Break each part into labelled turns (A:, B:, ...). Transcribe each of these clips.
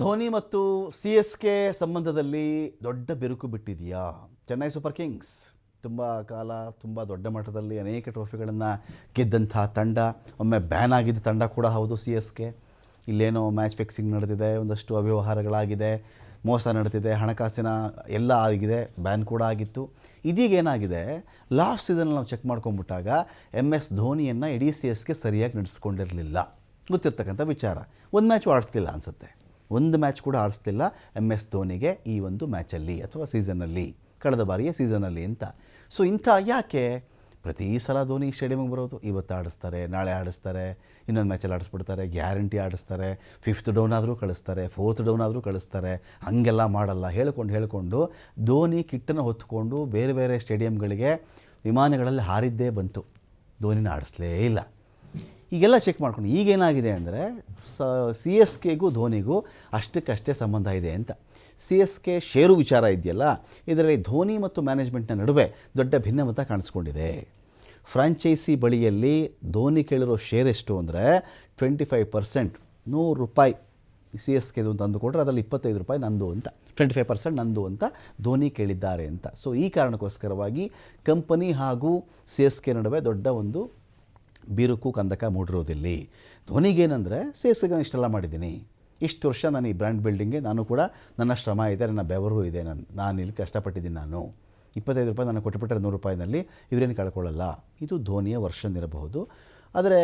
A: ಧೋನಿ ಮತ್ತು C S K ಸಂಬಂಧದಲ್ಲಿ ದೊಡ್ಡ ಬಿರುಕು ಬಿಟ್ಟಿದೆಯಾ? ಚೆನ್ನೈ ಸೂಪರ್ ಕಿಂಗ್ಸ್ ತುಂಬ ಕಾಲ ತುಂಬ ದೊಡ್ಡ ಮಟ್ಟದಲ್ಲಿ ಅನೇಕ ಟ್ರೋಫಿಗಳನ್ನು ಗೆದ್ದಂಥ ತಂಡ, ಒಮ್ಮೆ ಬ್ಯಾನ್ ಆಗಿದ್ದ ತಂಡ ಕೂಡ ಹೌದು ಸಿ ಎಸ್ ಕೆ. ಇಲ್ಲೇನೋ ಮ್ಯಾಚ್ ಫಿಕ್ಸಿಂಗ್ ನಡೆದಿದೆ, ಒಂದಷ್ಟು ಅವ್ಯವಹಾರಗಳಾಗಿದೆ, ಮೋಸ ನಡೆದಿದೆ, ಹಣಕಾಸಿನ ಎಲ್ಲ ಆಗಿದೆ, ಬ್ಯಾನ್ ಕೂಡ ಆಗಿತ್ತು. ಇದೀಗ ಏನಾಗಿದೆ, ಲಾಸ್ಟ್ ಸೀಸನಲ್ಲಿ ನಾವು ಚೆಕ್ ಮಾಡ್ಕೊಂಬಿಟ್ಟಾಗ ಧೋನಿಯನ್ನು ಇಡೀ ಸಿ ಎಸ್ ಕೆ ಸರಿಯಾಗಿ ನಡೆಸ್ಕೊಂಡಿರಲಿಲ್ಲ. ಗೊತ್ತಿರ್ತಕ್ಕಂಥ ವಿಚಾರ. ಒಂದು ಮ್ಯಾಚು ಆಡಿಸ್ಲಿಲ್ಲ ಅನಿಸುತ್ತೆ, ಒಂದು ಮ್ಯಾಚ್ ಕೂಡ ಆಡಿಸ್ತಿಲ್ಲ ಧೋನಿಗೆ ಈ ಒಂದು ಮ್ಯಾಚಲ್ಲಿ ಅಥವಾ ಸೀಸನ್ನಲ್ಲಿ, ಕಳೆದ ಬಾರಿಯ ಸೀಸನ್ನಲ್ಲಿ ಅಂತ. ಸೊ ಇಂಥ ಯಾಕೆ ಪ್ರತಿ ಸಲ ಧೋನಿ ಸ್ಟೇಡಿಯಮ್ಗೆ ಬರೋದು? ಇವತ್ತು ಆಡಿಸ್ತಾರೆ, ನಾಳೆ ಆಡಿಸ್ತಾರೆ, ಇನ್ನೊಂದು ಮ್ಯಾಚಲ್ಲಿ ಆಡಿಸ್ಬಿಡ್ತಾರೆ, ಗ್ಯಾರಂಟಿ ಆಡಿಸ್ತಾರೆ, 5th ಡೌನ್ ಆದರೂ ಕಳಿಸ್ತಾರೆ, 4th ಡೌನ್ ಆದರೂ ಕಳಿಸ್ತಾರೆ. ಹಾಗೆಲ್ಲ ಮಾಡಲ್ಲ. ಹೇಳ್ಕೊಂಡು ಧೋನಿ ಕಿಟ್ಟನ್ನು ಹೊತ್ಕೊಂಡು ಬೇರೆ ಬೇರೆ ಸ್ಟೇಡಿಯಮ್ಗಳಿಗೆ ವಿಮಾನಗಳಲ್ಲಿ ಹಾರಿದ್ದೇ ಬಂತು. ಧೋನಿನ ಆಡಿಸ್ಲೇ ಇಲ್ಲ. ಈಗೆಲ್ಲ ಚೆಕ್ ಮಾಡ್ಕೊಂಡು ಈಗೇನಾಗಿದೆ ಅಂದರೆ ಸಿ ಎಸ್ ಕೆಗೂ ಧೋನಿಗೂ ಅಷ್ಟಕ್ಕಷ್ಟೇ ಸಂಬಂಧ ಇದೆ ಅಂತ. ಸಿ ಎಸ್ ಕೆ ಷೇರು ವಿಚಾರ ಇದೆಯಲ್ಲ, ಇದರಲ್ಲಿ ಧೋನಿ ಮತ್ತು ಮ್ಯಾನೇಜ್ಮೆಂಟ್ನ ನಡುವೆ ದೊಡ್ಡ ಭಿನ್ನಮತ ಕಾಣಿಸ್ಕೊಂಡಿದೆ. ಫ್ರಾಂಚೈಸಿ ಬಳಿಯಲ್ಲಿ ಧೋನಿ ಕೇಳಿರೋ ಶೇರ್ ಎಷ್ಟು ಅಂದರೆ 25%, ₹100 ಸಿ ಎಸ್ ಕೆದು ಅಂತ ಅಂದುಕೊಂಡ್ರೆ ಅದರಲ್ಲಿ ₹25 ನಂದು ಅಂತ, 25% ನಂದು ಅಂತ ಧೋನಿ ಕೇಳಿದ್ದಾರೆ ಅಂತ. ಸೊ ಈ ಕಾರಣಕ್ಕೋಸ್ಕರವಾಗಿ ಕಂಪನಿ ಹಾಗೂ ಸಿ ಎಸ್ ಕೆ ನಡುವೆ ದೊಡ್ಡ ಒಂದು ಬಿರುಕು ಕಂದಕ ಮೂಡಿರೋದಿಲ್ಲಿ. ಧೋನಿಗೇನೆಂದರೆ ಸಿ ಎಸ್ ಕೆ ನಾನು ಇಷ್ಟೆಲ್ಲ ಮಾಡಿದ್ದೀನಿ, ಇಷ್ಟು ವರ್ಷ ನಾನು ಈ ಬ್ರ್ಯಾಂಡ್ ಬಿಲ್ಡಿಂಗ್ಗೆ ನಾನು ಕೂಡ ನನ್ನ ಶ್ರಮ ಇದೆ, ನನ್ನ ಬೆವರು ಇದೆ, ನಾನು ಇಲ್ಲಿ ಕಷ್ಟಪಟ್ಟಿದ್ದೀನಿ. ನಾನು ₹25 ನಾನು ಕೊಟ್ಟುಬಿಟ್ರೆ ₹100ನಲ್ಲಿ ಇವರೇನು ಕಳ್ಕೊಳ್ಳಲ್ಲ. ಇದು ಧೋನಿಯ ವರ್ಷನ್ ಇರಬಹುದು. ಆದರೆ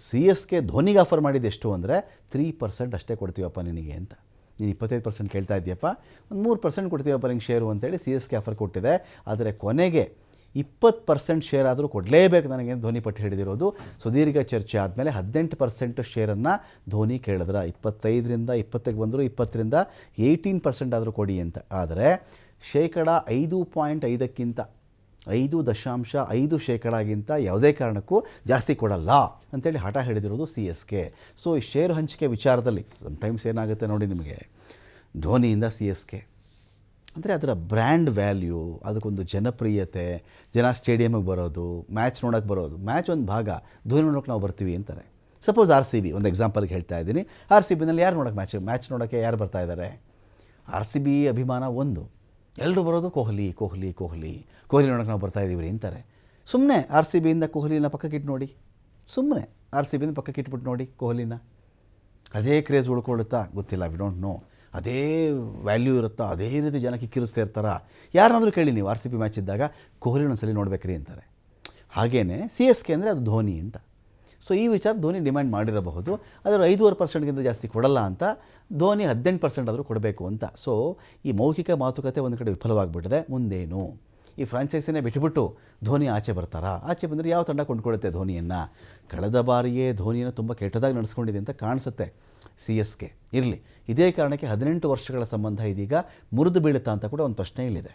A: ಸಿ ಎಸ್ ಕೆ ಧೋನಿಗೆ ಆಫರ್ ಮಾಡಿದ್ದು ಎಷ್ಟು ಅಂದರೆ 3% ಅಷ್ಟೇ ಕೊಡ್ತೀವಪ್ಪ ನಿನಗೆ ಅಂತ. ನೀನು 25% ಕೇಳ್ತಾ ಇದ್ದೀಯಪ್ಪ, ಒಂದು 3% ಕೊಡ್ತೀವಪ್ಪ ನಿಂಗೆ ಶೇರು ಅಂತೇಳಿ ಸಿ ಎಸ್ ಕೆ ಆಫರ್ ಕೊಟ್ಟಿದೆ. ಆದರೆ ಕೊನೆಗೆ 20% ಶೇರ್ ಆದರೂ ಕೊಡಲೇಬೇಕು ನನಗೆ ಧೋನಿ ಪಟ್ಟು ಹಿಡಿದಿರೋದು. ಸುದೀರ್ಘ ಚರ್ಚೆ ಆದಮೇಲೆ 18% ಶೇರನ್ನು ಧೋನಿ ಕೇಳಿದ್ರೆ, 25ರಿಂದ 20ಕ್ಕೆ ಬಂದರು, 20ರಿಂದ 18% ಆದರೂ ಕೊಡಿ ಅಂತ. ಆದರೆ 5.5%, 5.5% ಯಾವುದೇ ಕಾರಣಕ್ಕೂ ಜಾಸ್ತಿ ಕೊಡಲ್ಲ ಅಂತೇಳಿ ಹಠ ಹಿಡಿದಿರೋದು ಸಿ ಎಸ್ ಕೆ. ಸೊ ಈ ಶೇರು ಹಂಚಿಕೆ ವಿಚಾರದಲ್ಲಿ ಸಮ್ಟೈಮ್ಸ್ ಏನಾಗುತ್ತೆ ನೋಡಿ ನಿಮಗೆ, ಧೋನಿಯಿಂದ ಸಿ ಎಸ್ ಕೆ ಅಂದರೆ ಅದರ ಬ್ರ್ಯಾಂಡ್ ವ್ಯಾಲ್ಯೂ, ಅದಕ್ಕೊಂದು ಜನಪ್ರಿಯತೆ, ಜನ ಸ್ಟೇಡಿಯಮಿಗೆ ಬರೋದು, ಮ್ಯಾಚ್ ನೋಡೋಕ್ಕೆ ಬರೋದು. ಮ್ಯಾಚ್ ಒಂದು ಭಾಗ, ಧೋನಿ ನೋಡೋಕ್ಕೆ ನಾವು ಬರ್ತೀವಿ ಅಂತಾರೆ. ಸಪೋಸ್ RCB ಒಂದು ಎಕ್ಸಾಂಪಲ್ಗೆ ಹೇಳ್ತಾ ಇದ್ದೀನಿ. RCBನಲ್ಲಿ ಯಾರು ನೋಡೋಕ್ಕೆ ಮ್ಯಾಚ್ ನೋಡೋಕ್ಕೆ ಯಾರು ಬರ್ತಾ ಇದ್ದಾರೆ? RCB ಅಭಿಮಾನ ಒಂದು, ಎಲ್ಲರೂ ಬರೋದು ಕೊಹ್ಲಿ ನೋಡೋಕ್ಕೆ ನಾವು ಬರ್ತಾ ಇದ್ದೀವಿ ಅಂತಾರೆ. ಸುಮ್ಮನೆ RCBಯಿಂದ ಕೊಹ್ಲಿನ ಪಕ್ಕಕ್ಕಿಟ್ಟು ನೋಡಿ, ಸುಮ್ಮನೆ RCBಯಿಂದ ಪಕ್ಕಕ್ಕಿಟ್ಬಿಟ್ಟು ನೋಡಿ ಕೊಹ್ಲಿನ, ಅದೇ ಕ್ರೇಜ್ ಉಳ್ಕೊಳ್ಳುತ್ತಾ ಗೊತ್ತಿಲ್ಲ, ವಿ ಡೋಂಟ್ ನೋ. ಅದೇ ವ್ಯಾಲ್ಯೂ ಇರುತ್ತಾ, ಅದೇ ರೀತಿ ಜನ ಕಿಕ್ಕಿರಿಸ್ತಾ ಇರ್ತಾರ? ಯಾರನ್ನಾದರೂ ಕೇಳಿ ನೀವು RCB ಮ್ಯಾಚ್ ಇದ್ದಾಗ ಕೊಹ್ಲಿ ಒಂದ್ಸಲಿ ನೋಡ್ಬೇಕ್ರಿ ಅಂತಾರೆ. ಹಾಗೇ ಸಿ ಎಸ್ ಕೆ ಅಂದರೆ ಅದು ಧೋನಿ ಅಂತ. ಸೊ ಈ ವಿಚಾರ ಧೋನಿ ಡಿಮ್ಯಾಂಡ್ ಮಾಡಿರಬಹುದು. ಅದರ 5.5%ಗಿಂತ ಜಾಸ್ತಿ ಕೊಡಲ್ಲ ಅಂತ, ಧೋನಿ 18% ಆದರೂ ಕೊಡಬೇಕು ಅಂತ. ಸೊ ಈ ಮೌಖಿಕ ಮಾತುಕತೆ ಒಂದು ಕಡೆ ವಿಫಲವಾಗಿಬಿಟ್ಟಿದೆ. ಮುಂದೇನು? ಈ ಫ್ರಾಂಚೈಸಿನೇ ಬಿಟ್ಟುಬಿಟ್ಟು ಧೋನಿ ಆಚೆ ಬರ್ತಾರಾ? ಆಚೆ ಬಂದರೆ ಯಾವ ತಂಡ ಕೊಂಡ್ಕೊಳ್ಳುತ್ತೆ ಧೋನಿಯನ್ನು? ಕಳೆದ ಬಾರಿಯೇ ಧೋನಿಯನ್ನು ತುಂಬ ಕೆಟ್ಟದಾಗಿ ನಡೆಸ್ಕೊಂಡಿದೆ ಅಂತ ಕಾಣಿಸುತ್ತೆ ಸಿ ಎಸ್ ಕೆ. ಇರಲಿ, ಇದೇ ಕಾರಣಕ್ಕೆ 18 ವರ್ಷಗಳ ಸಂಬಂಧ ಇದೀಗ ಮುರಿದು ಬೀಳುತ್ತಾ ಅಂತ ಕೂಡ ಒಂದು ಪ್ರಶ್ನೆ ಇಲ್ಲಿದೆ.